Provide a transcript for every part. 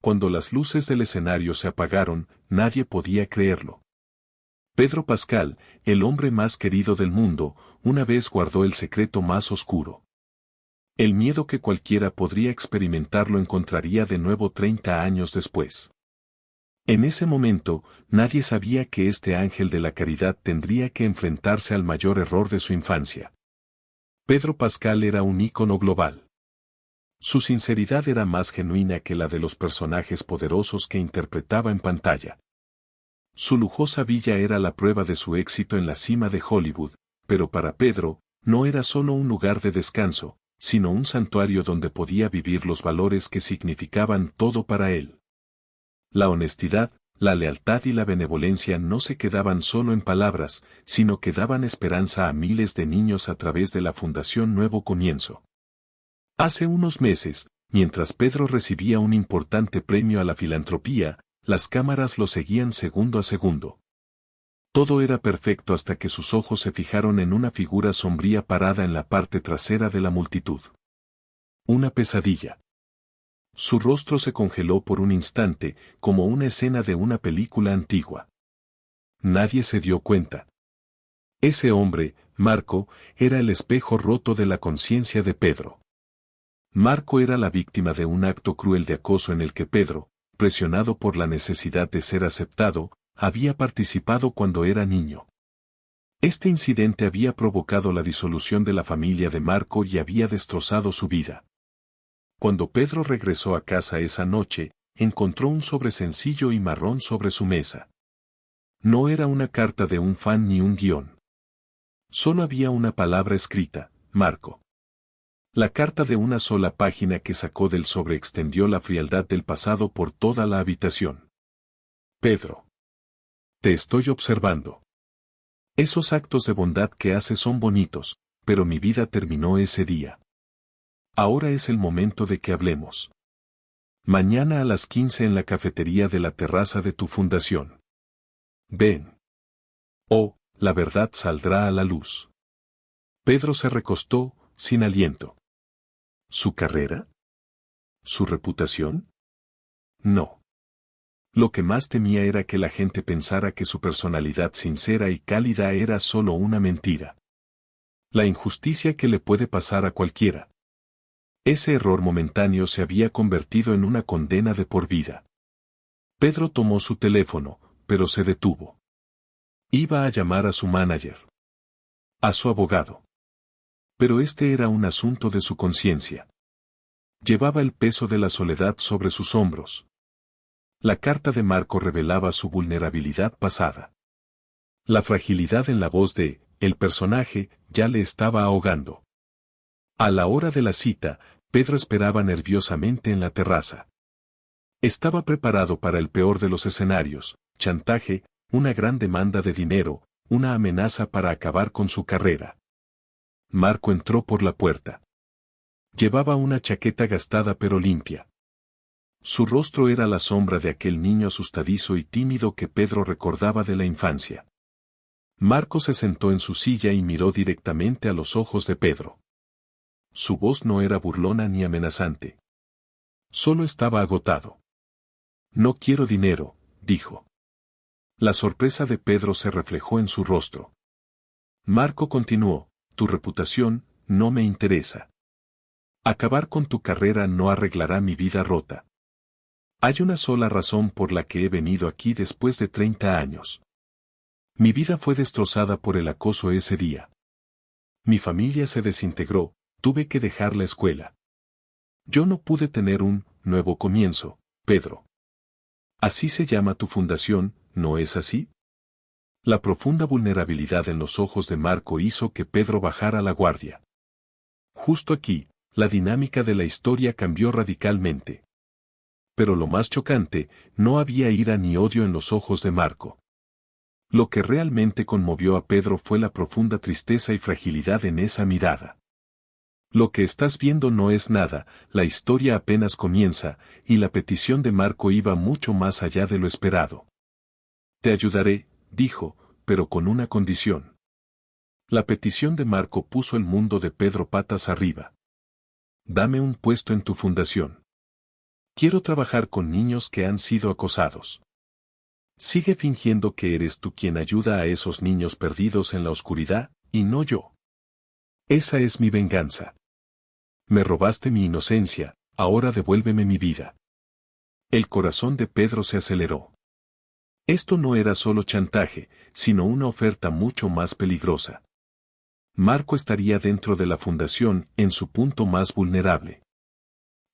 Cuando las luces del escenario se apagaron, nadie podía creerlo. Pedro Pascal, el hombre más querido del mundo, una vez guardó el secreto más oscuro. El miedo que cualquiera podría experimentar lo encontraría de nuevo 30 años después. En ese momento, nadie sabía que este ángel de la caridad tendría que enfrentarse al mayor error de su infancia. Pedro Pascal era un ícono global. Su sinceridad era más genuina que la de los personajes poderosos que interpretaba en pantalla. Su lujosa villa era la prueba de su éxito en la cima de Hollywood, pero para Pedro, no era solo un lugar de descanso, sino un santuario donde podía vivir los valores que significaban todo para él. La honestidad, la lealtad y la benevolencia no se quedaban solo en palabras, sino que daban esperanza a miles de niños a través de la Fundación Nuevo Comienzo. Hace unos meses, mientras Pedro recibía un importante premio a la filantropía, las cámaras lo seguían segundo a segundo. Todo era perfecto hasta que sus ojos se fijaron en una figura sombría parada en la parte trasera de la multitud. Una pesadilla. Su rostro se congeló por un instante, como una escena de una película antigua. Nadie se dio cuenta. Ese hombre, Marco, era el espejo roto de la conciencia de Pedro. Marco era la víctima de un acto cruel de acoso en el que Pedro, presionado por la necesidad de ser aceptado, había participado cuando era niño. Este incidente había provocado la disolución de la familia de Marco y había destrozado su vida. Cuando Pedro regresó a casa esa noche, encontró un sobre sencillo y marrón sobre su mesa. No era una carta de un fan ni un guión. Solo había una palabra escrita, Marco. La carta de una sola página que sacó del sobre extendió la frialdad del pasado por toda la habitación. Pedro. Te estoy observando. Esos actos de bondad que haces son bonitos, pero mi vida terminó ese día. Ahora es el momento de que hablemos. Mañana a las 15 en la cafetería de la terraza de tu fundación. Ven. Oh, la verdad saldrá a la luz. Pedro se recostó, sin aliento. ¿Su carrera? ¿Su reputación? No. Lo que más temía era que la gente pensara que su personalidad sincera y cálida era solo una mentira. La injusticia que le puede pasar a cualquiera. Ese error momentáneo se había convertido en una condena de por vida. Pedro tomó su teléfono, pero se detuvo. Iba a llamar a su manager. A su abogado. Pero este era un asunto de su conciencia. Llevaba el peso de la soledad sobre sus hombros. La carta de Marco revelaba su vulnerabilidad pasada. La fragilidad en la voz de el personaje ya le estaba ahogando. A la hora de la cita, Pedro esperaba nerviosamente en la terraza. Estaba preparado para el peor de los escenarios, chantaje, una gran demanda de dinero, una amenaza para acabar con su carrera. Marco entró por la puerta. Llevaba una chaqueta gastada pero limpia. Su rostro era la sombra de aquel niño asustadizo y tímido que Pedro recordaba de la infancia. Marco se sentó en su silla y miró directamente a los ojos de Pedro. Su voz no era burlona ni amenazante. Solo estaba agotado. No quiero dinero, dijo. La sorpresa de Pedro se reflejó en su rostro. Marco continuó, tu reputación no me interesa. Acabar con tu carrera no arreglará mi vida rota. Hay una sola razón por la que he venido aquí después de 30 años. Mi vida fue destrozada por el acoso ese día. Mi familia se desintegró, tuve que dejar la escuela. Yo no pude tener un nuevo comienzo, Pedro. Así se llama tu fundación, ¿no es así? La profunda vulnerabilidad en los ojos de Marco hizo que Pedro bajara la guardia. Justo aquí, la dinámica de la historia cambió radicalmente. Pero lo más chocante, no había ira ni odio en los ojos de Marco. Lo que realmente conmovió a Pedro fue la profunda tristeza y fragilidad en esa mirada. Lo que estás viendo no es nada, la historia apenas comienza, y la petición de Marco iba mucho más allá de lo esperado. Te ayudaré, dijo, pero con una condición. La petición de Marco puso el mundo de Pedro patas arriba. Dame un puesto en tu fundación. Quiero trabajar con niños que han sido acosados. Sigue fingiendo que eres tú quien ayuda a esos niños perdidos en la oscuridad, y no yo. Esa es mi venganza. Me robaste mi inocencia, ahora devuélveme mi vida. El corazón de Pedro se aceleró. Esto no era solo chantaje, sino una oferta mucho más peligrosa. Marco estaría dentro de la fundación, en su punto más vulnerable.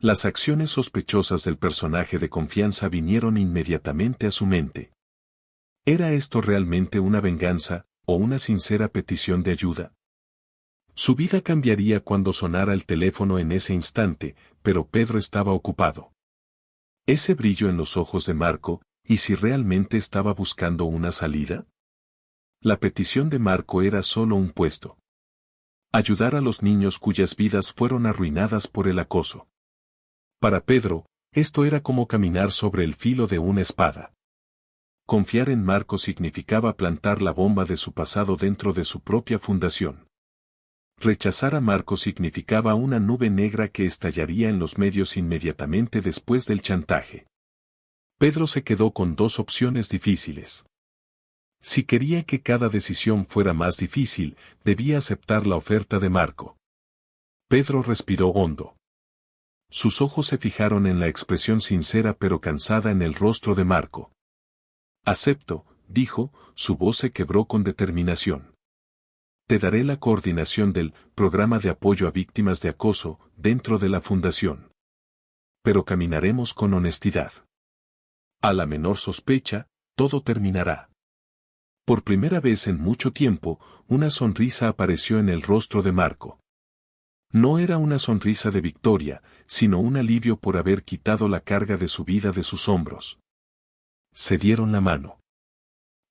Las acciones sospechosas del personaje de confianza vinieron inmediatamente a su mente. ¿Era esto realmente una venganza, o una sincera petición de ayuda? Su vida cambiaría cuando sonara el teléfono en ese instante, pero Pedro estaba ocupado. Ese brillo en los ojos de Marco, ¿y si realmente estaba buscando una salida? La petición de Marco era solo un puesto. Ayudar a los niños cuyas vidas fueron arruinadas por el acoso. Para Pedro, esto era como caminar sobre el filo de una espada. Confiar en Marco significaba plantar la bomba de su pasado dentro de su propia fundación. Rechazar a Marco significaba una nube negra que estallaría en los medios inmediatamente después del chantaje. Pedro se quedó con dos opciones difíciles. Si quería que cada decisión fuera más difícil, debía aceptar la oferta de Marco. Pedro respiró hondo. Sus ojos se fijaron en la expresión sincera pero cansada en el rostro de Marco. Acepto, dijo, su voz se quebró con determinación. Te daré la coordinación del programa de apoyo a víctimas de acoso dentro de la fundación. Pero caminaremos con honestidad. A la menor sospecha, todo terminará. Por primera vez en mucho tiempo, una sonrisa apareció en el rostro de Marco. No era una sonrisa de victoria, sino un alivio por haber quitado la carga de su vida de sus hombros. Se dieron la mano.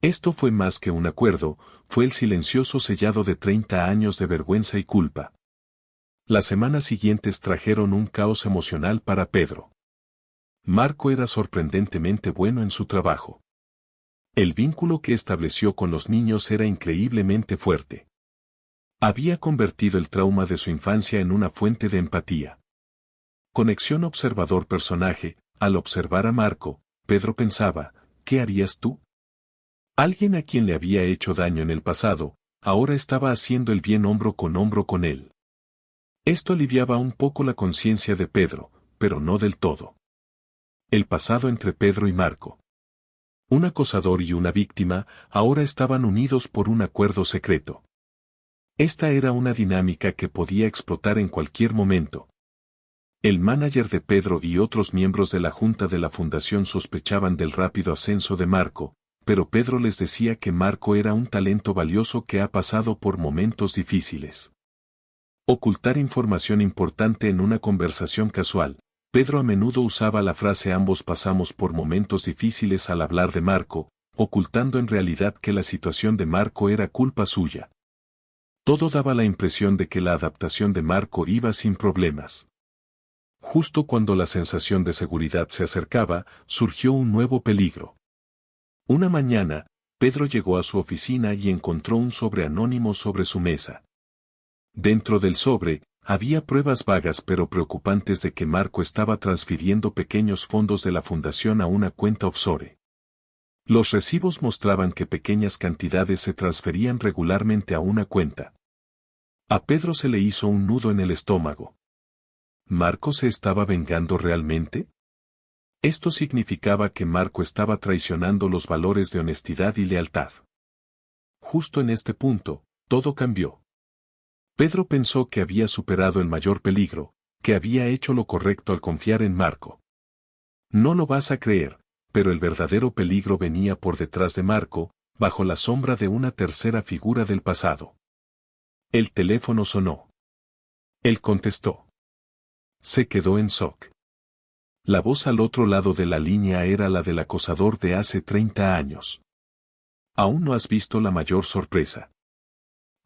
Esto fue más que un acuerdo, fue el silencioso sellado de 30 años de vergüenza y culpa. Las semanas siguientes trajeron un caos emocional para Pedro. Marco era sorprendentemente bueno en su trabajo. El vínculo que estableció con los niños era increíblemente fuerte. Había convertido el trauma de su infancia en una fuente de empatía. Conexión observador-personaje, al observar a Marco, Pedro pensaba, ¿qué harías tú? Alguien a quien le había hecho daño en el pasado, ahora estaba haciendo el bien hombro con él. Esto aliviaba un poco la conciencia de Pedro, pero no del todo. El pasado entre Pedro y Marco. Un acosador y una víctima, ahora estaban unidos por un acuerdo secreto. Esta era una dinámica que podía explotar en cualquier momento. El manager de Pedro y otros miembros de la junta de la fundación sospechaban del rápido ascenso de Marco, pero Pedro les decía que Marco era un talento valioso que ha pasado por momentos difíciles. Ocultar información importante en una conversación casual. Pedro a menudo usaba la frase ambos pasamos por momentos difíciles al hablar de Marco, ocultando en realidad que la situación de Marco era culpa suya. Todo daba la impresión de que la adaptación de Marco iba sin problemas. Justo cuando la sensación de seguridad se acercaba, surgió un nuevo peligro. Una mañana, Pedro llegó a su oficina y encontró un sobre anónimo sobre su mesa. Dentro del sobre, había pruebas vagas pero preocupantes de que Marco estaba transfiriendo pequeños fondos de la fundación a una cuenta offshore. Los recibos mostraban que pequeñas cantidades se transferían regularmente a una cuenta. A Pedro se le hizo un nudo en el estómago. ¿Marco se estaba vengando realmente? Esto significaba que Marco estaba traicionando los valores de honestidad y lealtad. Justo en este punto, todo cambió. Pedro pensó que había superado el mayor peligro, que había hecho lo correcto al confiar en Marco. No lo vas a creer, pero el verdadero peligro venía por detrás de Marco, bajo la sombra de una tercera figura del pasado. El teléfono sonó. Él contestó. Se quedó en shock. La voz al otro lado de la línea era la del acosador de hace 30 años. Aún no has visto la mayor sorpresa.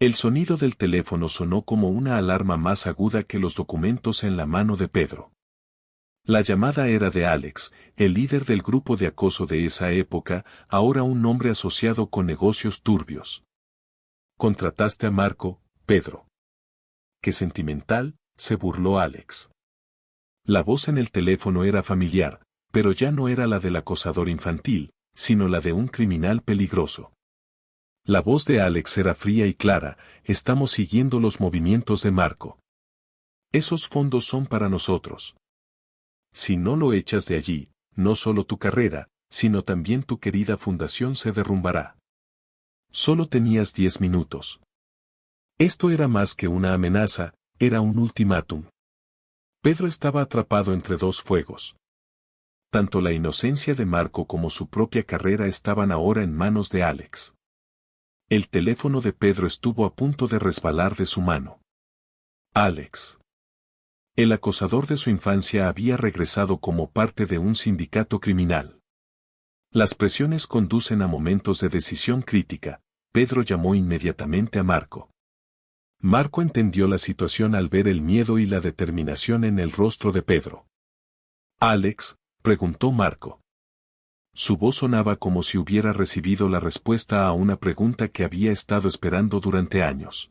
El sonido del teléfono sonó como una alarma más aguda que los documentos en la mano de Pedro. La llamada era de Alex, el líder del grupo de acoso de esa época, ahora un hombre asociado con negocios turbios. Contrataste a Marco, Pedro. Qué sentimental, se burló Alex. La voz en el teléfono era familiar, pero ya no era la del acosador infantil, sino la de un criminal peligroso. La voz de Alex era fría y clara: estamos siguiendo los movimientos de Marco. Esos fondos son para nosotros. Si no lo echas de allí, no solo tu carrera, sino también tu querida fundación se derrumbará. Solo tenías 10 minutos. Esto era más que una amenaza, era un ultimátum. Pedro estaba atrapado entre dos fuegos. Tanto la inocencia de Marco como su propia carrera estaban ahora en manos de Alex. El teléfono de Pedro estuvo a punto de resbalar de su mano. Alex. El acosador de su infancia había regresado como parte de un sindicato criminal. Las presiones conducen a momentos de decisión crítica. Pedro llamó inmediatamente a Marco. Marco entendió la situación al ver el miedo y la determinación en el rostro de Pedro. «Alex», preguntó Marco. Su voz sonaba como si hubiera recibido la respuesta a una pregunta que había estado esperando durante años.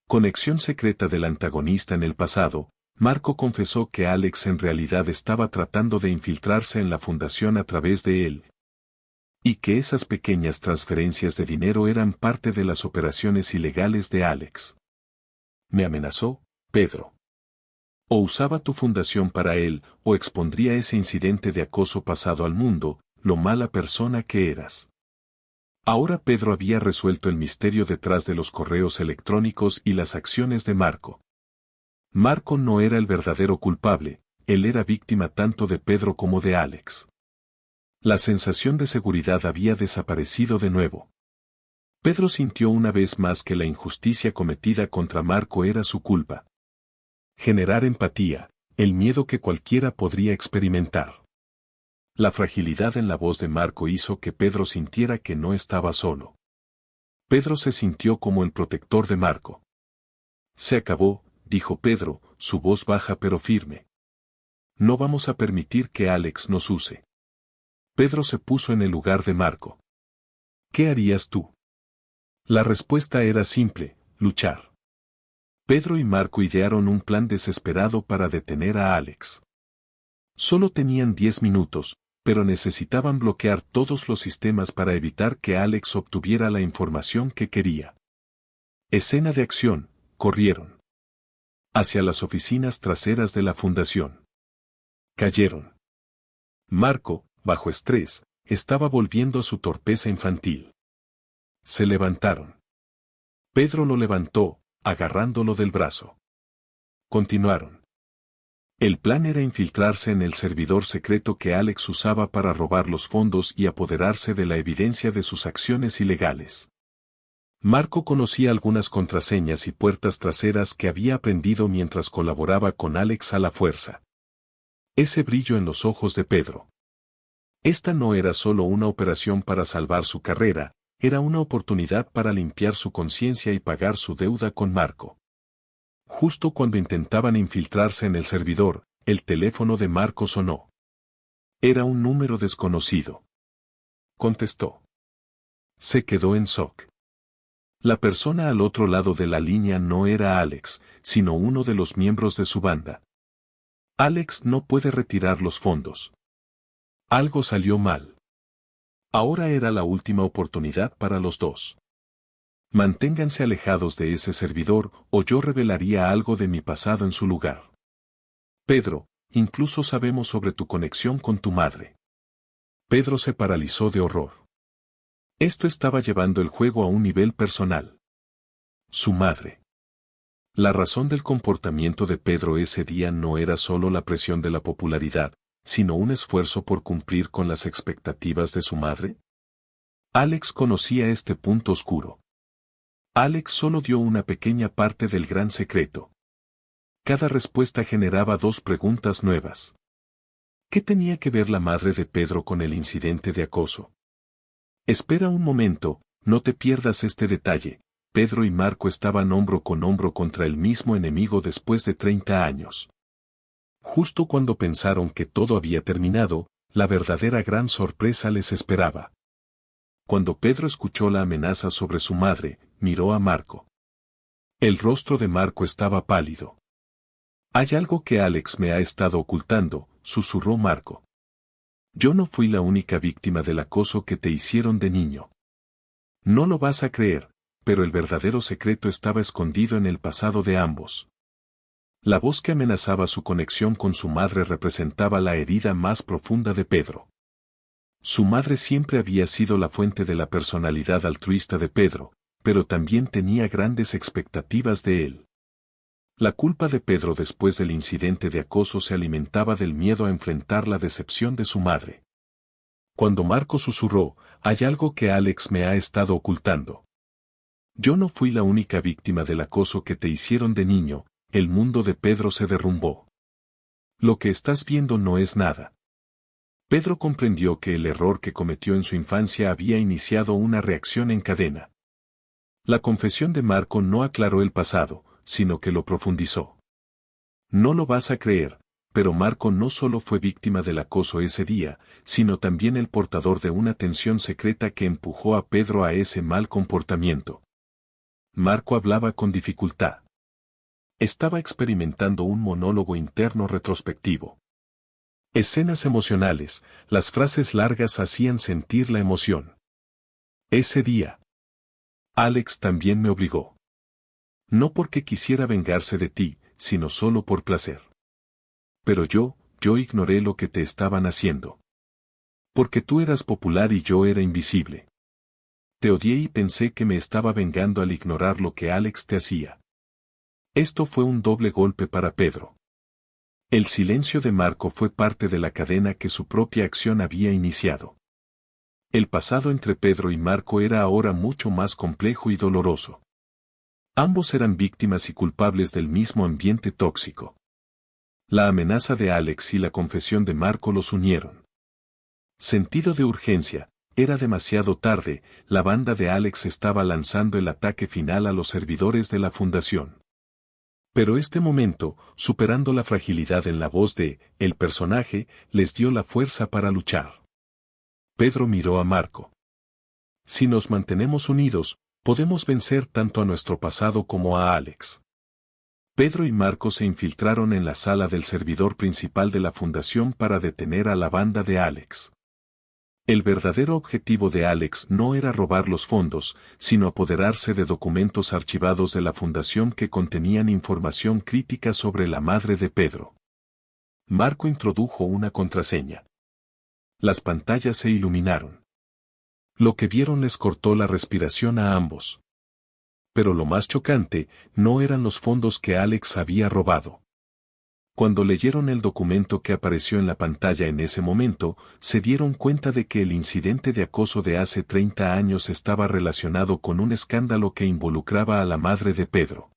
Conexión secreta del antagonista en el pasado, Marco confesó que Alex en realidad estaba tratando de infiltrarse en la fundación a través de él. Y que esas pequeñas transferencias de dinero eran parte de las operaciones ilegales de Alex. Me amenazó, Pedro. O usaba tu fundación para él, o expondría ese incidente de acoso pasado al mundo, lo mala persona que eras. Ahora Pedro había resuelto el misterio detrás de los correos electrónicos y las acciones de Marco. Marco no era el verdadero culpable, él era víctima tanto de Pedro como de Alex. La sensación de seguridad había desaparecido de nuevo. Pedro sintió una vez más que la injusticia cometida contra Marco era su culpa. Generar empatía, el miedo que cualquiera podría experimentar. La fragilidad en la voz de Marco hizo que Pedro sintiera que no estaba solo. Pedro se sintió como el protector de Marco. Se acabó, dijo Pedro, su voz baja pero firme. No vamos a permitir que Alex nos use. Pedro se puso en el lugar de Marco. ¿Qué harías tú? La respuesta era simple: luchar. Pedro y Marco idearon un plan desesperado para detener a Alex. Solo tenían 10 minutos, pero necesitaban bloquear todos los sistemas para evitar que Alex obtuviera la información que quería. Escena de acción: corrieron hacia las oficinas traseras de la fundación. Cayeron. Marco, bajo estrés, estaba volviendo a su torpeza infantil. Se levantaron. Pedro lo levantó, agarrándolo del brazo. Continuaron. El plan era infiltrarse en el servidor secreto que Alex usaba para robar los fondos y apoderarse de la evidencia de sus acciones ilegales. Marco conocía algunas contraseñas y puertas traseras que había aprendido mientras colaboraba con Alex a la fuerza. Ese brillo en los ojos de Pedro. Esta no era solo una operación para salvar su carrera, era una oportunidad para limpiar su conciencia y pagar su deuda con Marco. Justo cuando intentaban infiltrarse en el servidor, el teléfono de Marco sonó. Era un número desconocido. Contestó. Se quedó en shock. La persona al otro lado de la línea no era Alex, sino uno de los miembros de su banda. Alex no puede retirar los fondos. Algo salió mal. Ahora era la última oportunidad para los dos. Manténganse alejados de ese servidor o yo revelaría algo de mi pasado en su lugar. Pedro, incluso sabemos sobre tu conexión con tu madre. Pedro se paralizó de horror. Esto estaba llevando el juego a un nivel personal. Su madre. La razón del comportamiento de Pedro ese día no era solo la presión de la popularidad, sino un esfuerzo por cumplir con las expectativas de su madre. Alex conocía este punto oscuro. Alex solo dio una pequeña parte del gran secreto. Cada respuesta generaba dos preguntas nuevas. ¿Qué tenía que ver la madre de Pedro con el incidente de acoso? Espera un momento, no te pierdas este detalle. Pedro y Marco estaban hombro con hombro contra el mismo enemigo después de 30 años. Justo cuando pensaron que todo había terminado, la verdadera gran sorpresa les esperaba. Cuando Pedro escuchó la amenaza sobre su madre, miró a Marco. El rostro de Marco estaba pálido. Hay algo que Alex me ha estado ocultando, susurró Marco. Yo no fui la única víctima del acoso que te hicieron de niño. No lo vas a creer, pero el verdadero secreto estaba escondido en el pasado de ambos. La voz que amenazaba su conexión con su madre representaba la herida más profunda de Pedro. Su madre siempre había sido la fuente de la personalidad altruista de Pedro, pero también tenía grandes expectativas de él. La culpa de Pedro después del incidente de acoso se alimentaba del miedo a enfrentar la decepción de su madre. Cuando Marco susurró, hay algo que Alex me ha estado ocultando. Yo no fui la única víctima del acoso que te hicieron de niño, el mundo de Pedro se derrumbó. Lo que estás viendo no es nada. Pedro comprendió que el error que cometió en su infancia había iniciado una reacción en cadena. La confesión de Marco no aclaró el pasado, sino que lo profundizó. No lo vas a creer, pero Marco no solo fue víctima del acoso ese día, sino también el portador de una tensión secreta que empujó a Pedro a ese mal comportamiento. Marco hablaba con dificultad. Estaba experimentando un monólogo interno retrospectivo. Escenas emocionales, las frases largas hacían sentir la emoción. Ese día, Alex también me obligó. No porque quisiera vengarse de ti, sino solo por placer. Pero yo ignoré lo que te estaban haciendo. Porque tú eras popular y yo era invisible. Te odié y pensé que me estaba vengando al ignorar lo que Alex te hacía. Esto fue un doble golpe para Pedro. El silencio de Marco fue parte de la cadena que su propia acción había iniciado. El pasado entre Pedro y Marco era ahora mucho más complejo y doloroso. Ambos eran víctimas y culpables del mismo ambiente tóxico. La amenaza de Alex y la confesión de Marco los unieron. Sentido de urgencia, era demasiado tarde, la banda de Alex estaba lanzando el ataque final a los servidores de la fundación. Pero este momento, superando la fragilidad en la voz de el personaje, les dio la fuerza para luchar. Pedro miró a Marco. Si nos mantenemos unidos, podemos vencer tanto a nuestro pasado como a Alex. Pedro y Marco se infiltraron en la sala del servidor principal de la fundación para detener a la banda de Alex. El verdadero objetivo de Alex no era robar los fondos, sino apoderarse de documentos archivados de la fundación que contenían información crítica sobre la madre de Pedro. Marco introdujo una contraseña. Las pantallas se iluminaron. Lo que vieron les cortó la respiración a ambos. Pero lo más chocante, no eran los fondos que Alex había robado. Cuando leyeron el documento que apareció en la pantalla en ese momento, se dieron cuenta de que el incidente de acoso de hace 30 años estaba relacionado con un escándalo que involucraba a la madre de Pedro.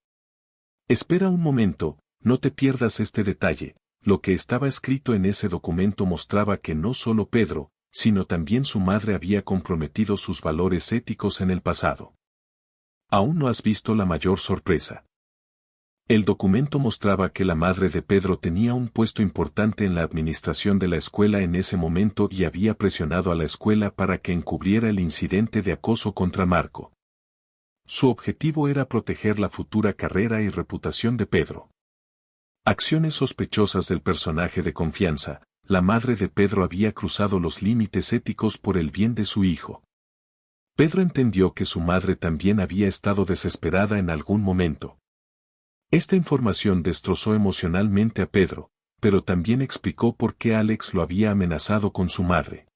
Espera un momento, no te pierdas este detalle. Lo que estaba escrito en ese documento mostraba que no solo Pedro, sino también su madre había comprometido sus valores éticos en el pasado. Aún no has visto la mayor sorpresa. El documento mostraba que la madre de Pedro tenía un puesto importante en la administración de la escuela en ese momento y había presionado a la escuela para que encubriera el incidente de acoso contra Marco. Su objetivo era proteger la futura carrera y reputación de Pedro. Acciones sospechosas del personaje de confianza, la madre de Pedro había cruzado los límites éticos por el bien de su hijo. Pedro entendió que su madre también había estado desesperada en algún momento. Esta información destrozó emocionalmente a Pedro, pero también explicó por qué Alex lo había amenazado con su madre.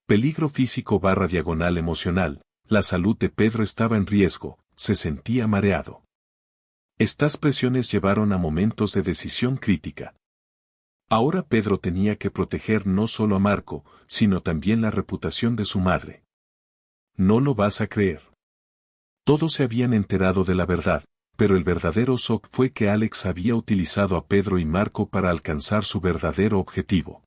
Peligro físico/emocional, la salud de Pedro estaba en riesgo, se sentía mareado. Estas presiones llevaron a momentos de decisión crítica. Ahora Pedro tenía que proteger no solo a Marco, sino también la reputación de su madre. No lo vas a creer. Todos se habían enterado de la verdad, pero el verdadero shock fue que Alex había utilizado a Pedro y Marco para alcanzar su verdadero objetivo.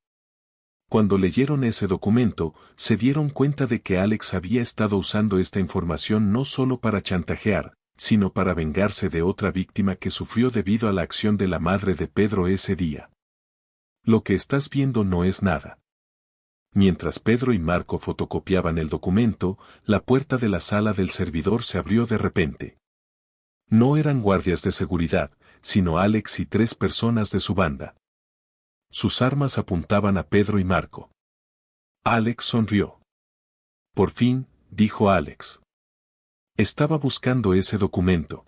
Cuando leyeron ese documento, se dieron cuenta de que Alex había estado usando esta información no solo para chantajear, sino para vengarse de otra víctima que sufrió debido a la acción de la madre de Pedro ese día. Lo que estás viendo no es nada. Mientras Pedro y Marco fotocopiaban el documento, la puerta de la sala del servidor se abrió de repente. No eran guardias de seguridad, sino Alex y 3 personas de su banda. Sus armas apuntaban a Pedro y Marco. Alex sonrió. Por fin, dijo Alex. Estaba buscando ese documento.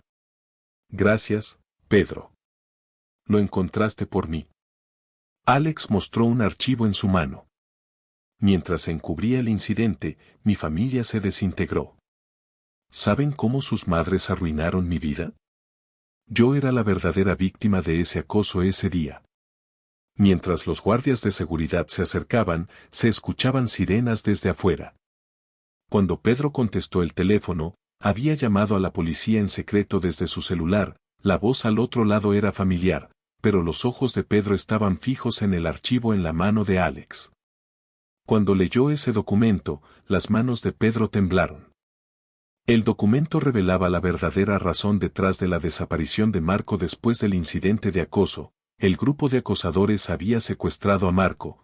Gracias, Pedro. Lo encontraste por mí. Alex mostró un archivo en su mano. Mientras encubría el incidente, mi familia se desintegró. ¿Saben cómo sus madres arruinaron mi vida? Yo era la verdadera víctima de ese acoso ese día. Mientras los guardias de seguridad se acercaban, se escuchaban sirenas desde afuera. Cuando Pedro contestó el teléfono, había llamado a la policía en secreto desde su celular. La voz al otro lado era familiar, pero los ojos de Pedro estaban fijos en el archivo en la mano de Alex. Cuando leyó ese documento, las manos de Pedro temblaron. El documento revelaba la verdadera razón detrás de la desaparición de Marco después del incidente de acoso. El grupo de acosadores había secuestrado a Marco.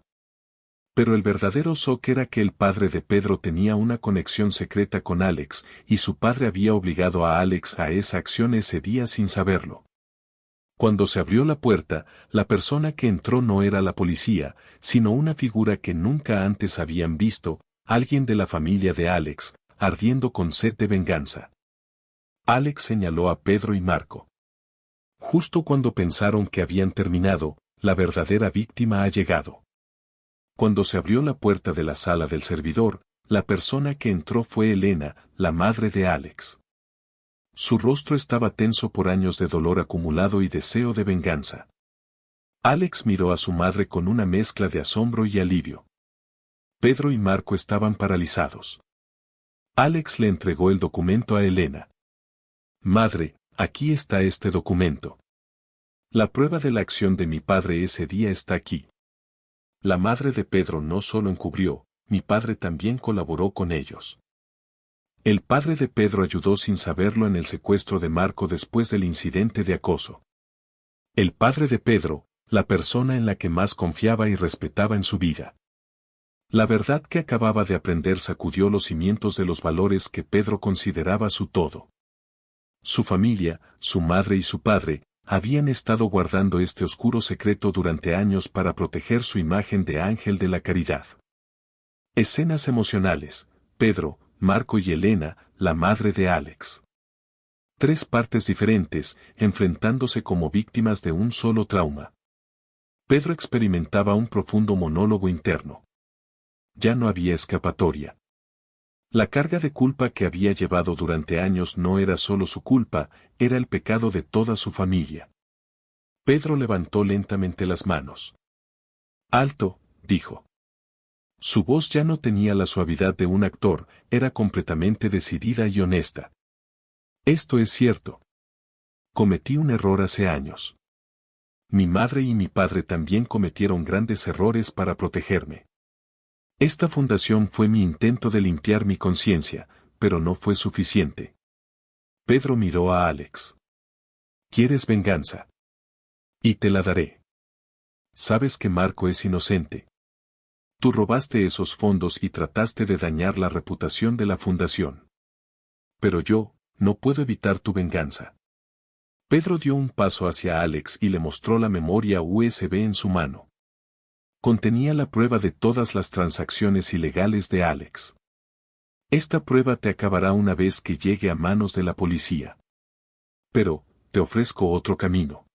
Pero el verdadero shock era que el padre de Pedro tenía una conexión secreta con Alex, y su padre había obligado a Alex a esa acción ese día sin saberlo. Cuando se abrió la puerta, la persona que entró no era la policía, sino una figura que nunca antes habían visto, alguien de la familia de Alex, ardiendo con sed de venganza. Alex señaló a Pedro y Marco. Justo cuando pensaron que habían terminado, la verdadera víctima ha llegado. Cuando se abrió la puerta de la sala del servidor, la persona que entró fue Elena, la madre de Alex. Su rostro estaba tenso por años de dolor acumulado y deseo de venganza. Alex miró a su madre con una mezcla de asombro y alivio. Pedro y Marco estaban paralizados. Alex le entregó el documento a Elena. Madre, aquí está este documento. La prueba de la acción de mi padre ese día está aquí. La madre de Pedro no solo encubrió, mi padre también colaboró con ellos. El padre de Pedro ayudó sin saberlo en el secuestro de Marco después del incidente de acoso. El padre de Pedro, la persona en la que más confiaba y respetaba en su vida. La verdad que acababa de aprender sacudió los cimientos de los valores que Pedro consideraba su todo. Su familia, su madre y su padre, habían estado guardando este oscuro secreto durante años para proteger su imagen de ángel de la caridad. Escenas emocionales, Pedro, Marco y Elena, la madre de Alex. 3 partes diferentes, enfrentándose como víctimas de un solo trauma. Pedro experimentaba un profundo monólogo interno. Ya no había escapatoria. La carga de culpa que había llevado durante años no era solo su culpa, era el pecado de toda su familia. Pedro levantó lentamente las manos. «Alto», dijo. Su voz ya no tenía la suavidad de un actor, era completamente decidida y honesta. Esto es cierto. Cometí un error hace años. Mi madre y mi padre también cometieron grandes errores para protegerme. Esta fundación fue mi intento de limpiar mi conciencia, pero no fue suficiente. Pedro miró a Alex. ¿Quieres venganza? Y te la daré. Sabes que Marco es inocente. Tú robaste esos fondos y trataste de dañar la reputación de la fundación. Pero yo, no puedo evitar tu venganza. Pedro dio un paso hacia Alex y le mostró la memoria USB en su mano. Contenía la prueba de todas las transacciones ilegales de Alex. Esta prueba te acabará una vez que llegue a manos de la policía. Pero, te ofrezco otro camino.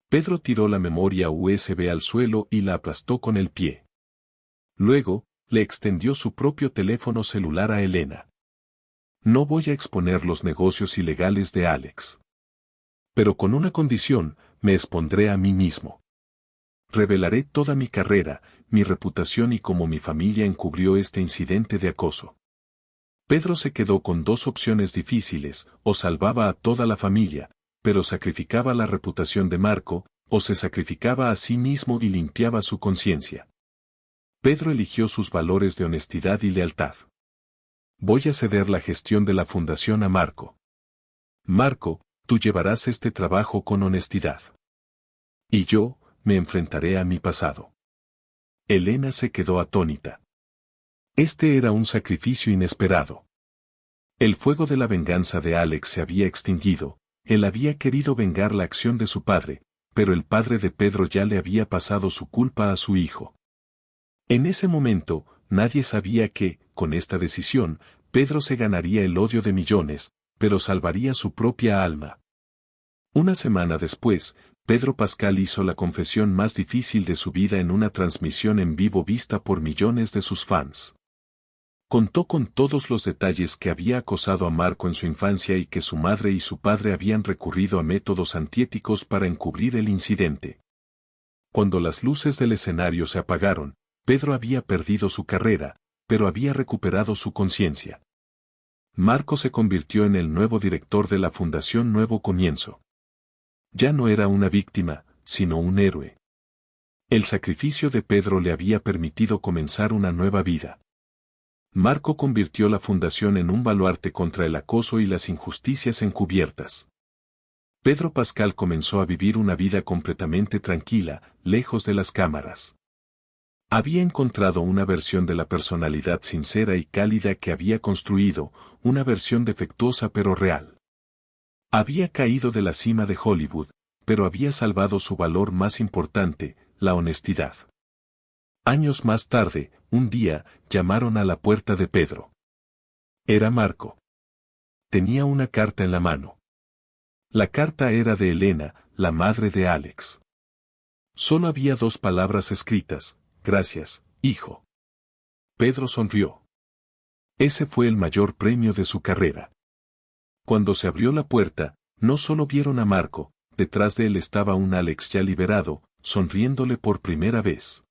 Pedro tiró la memoria USB al suelo y la aplastó con el pie. Luego, le extendió su propio teléfono celular a Elena. No voy a exponer los negocios ilegales de Alex. Pero con una condición, me expondré a mí mismo. Revelaré toda mi carrera, mi reputación y cómo mi familia encubrió este incidente de acoso. Pedro se quedó con 2 opciones difíciles, o salvaba a toda la familia, pero sacrificaba la reputación de Marco, o se sacrificaba a sí mismo y limpiaba su conciencia. Pedro eligió sus valores de honestidad y lealtad. Voy a ceder la gestión de la fundación a Marco. Marco, tú llevarás este trabajo con honestidad. Y yo, me enfrentaré a mi pasado. Elena se quedó atónita. Este era un sacrificio inesperado. El fuego de la venganza de Alex se había extinguido, Él había querido vengar la acción de su padre, pero el padre de Pedro ya le había pasado su culpa a su hijo. En ese momento, nadie sabía que, con esta decisión, Pedro se ganaría el odio de millones, pero salvaría su propia alma. Una semana después, Pedro Pascal hizo la confesión más difícil de su vida en una transmisión en vivo vista por millones de sus fans. Contó con todos los detalles que había acosado a Marco en su infancia y que su madre y su padre habían recurrido a métodos antiéticos para encubrir el incidente. Cuando las luces del escenario se apagaron, Pedro había perdido su carrera, pero había recuperado su conciencia. Marco se convirtió en el nuevo director de la Fundación Nuevo Comienzo. Ya no era una víctima, sino un héroe. El sacrificio de Pedro le había permitido comenzar una nueva vida. Marco convirtió la fundación en un baluarte contra el acoso y las injusticias encubiertas. Pedro Pascal comenzó a vivir una vida completamente tranquila, lejos de las cámaras. Había encontrado una versión de la personalidad sincera y cálida que había construido, una versión defectuosa pero real. Había caído de la cima de Hollywood, pero había salvado su valor más importante, la honestidad. Años más tarde, un día, llamaron a la puerta de Pedro. Era Marco. Tenía una carta en la mano. La carta era de Elena, la madre de Alex. Solo había 2 palabras escritas: gracias, hijo. Pedro sonrió. Ese fue el mayor premio de su carrera. Cuando se abrió la puerta, no solo vieron a Marco, detrás de él estaba un Alex ya liberado, sonriéndole por primera vez.